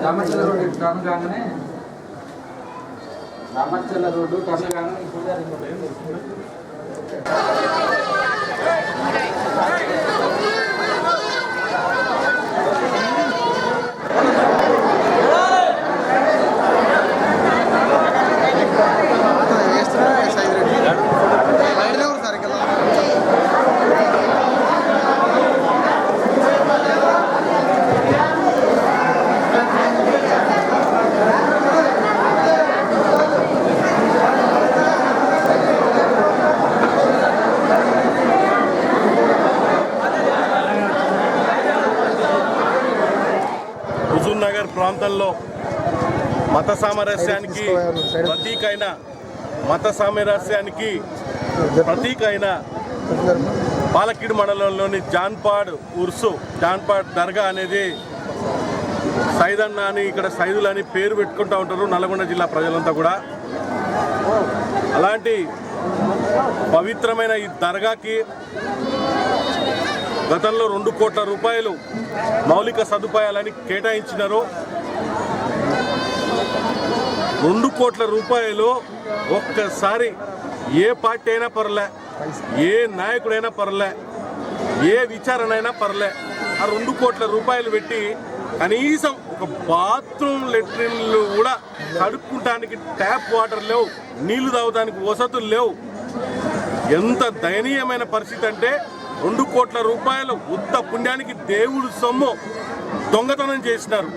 రామచల్ల road turn కాగానే రామచల్ల road turn కాగానే హుజూర్నగర్ ప్రాంతంలో మత సామరస్యానికి ప్రతీక అయిన పాలకీడు మండలంలోని జాన్పాడ్ ఉర్సు జాన్పాడ్ దర్గా అనేది సైదన్న అని ఇక్కడ సైదులని పేరు పెట్టుకుంటూ ఉంటారు నల్గొండ జిల్లా ప్రజలంతా కూడా. అలాంటి పవిత్రమైన ఈ దర్గాకి గతంలో 2 కోట్ల రూపాయలు మౌలిక సదుపాయాలని కేటాయించినారు. 2 కోట్ల రూపాయలు ఒక్కసారి ఏ పార్టీ అయినా పర్లే, ఏ నాయకుడైనా పర్లే, ఏ విచారణ అయినా పర్లే, ఆ 2 కోట్ల రూపాయలు పెట్టి కనీసం ఒక బాత్రూమ్ లెట్రిన్లు కూడా కడుక్కుంటానికి ట్యాప్ వాటర్ లేవు, నీళ్లు తాగడానికి వసతులు లేవు. ఎంత దయనీయమైన పరిస్థితి అంటే 2 కోట్ల రూపాయలు ఉత్త పుణ్యానికి దేవుడు సొమ్ము దొంగతనం చేసినారు.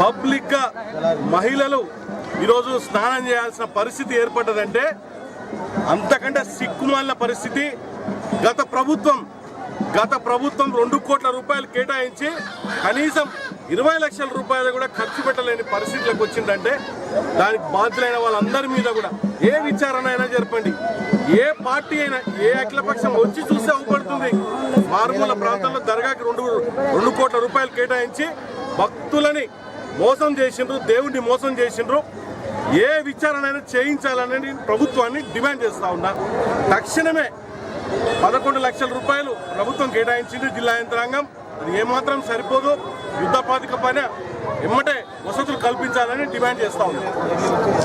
పబ్లిక్ గా మహిళలు ఈరోజు స్నానం చేయాల్సిన పరిస్థితి ఏర్పడ్డదంటే అంతకంటే సిగ్గుమాలిన పరిస్థితి. గత ప్రభుత్వం 2 కోట్ల రూపాయలు కేటాయించి కనీసం 20 లక్షల రూపాయలు కూడా ఖర్చు పెట్టలేని పరిస్థితులకు వచ్చిందంటే దానికి బాధ్యులైన వాళ్ళందరి మీద కూడా ఏ విచారణ అయినా జరపండి, ఏ పార్టీ అయినా, ఏ అఖిలపక్షం వచ్చి చూస్తే అవపడుతుంది. మారుమూల ప్రాంతంలో దర్గాకి 2 కోట్ల రూపాయలు కేటాయించి భక్తులని మోసం చేసిండ్రు, దేవుడిని మోసం చేసిండ్రు. ఏ విచారణ అయినా చేయించాలని ప్రభుత్వాన్ని డిమాండ్ చేస్తా ఉన్నా. తక్షణమే 11 లక్షల రూపాయలు ప్రభుత్వం కేటాయించింది జిల్లా యంత్రాంగం. అది ఏమాత్రం సరిపోదు. యుద్ధ ప్రాతిపదికన ఎమ్మటే వసతులు కల్పించాలని డిమాండ్ చేస్తా ఉన్నాం.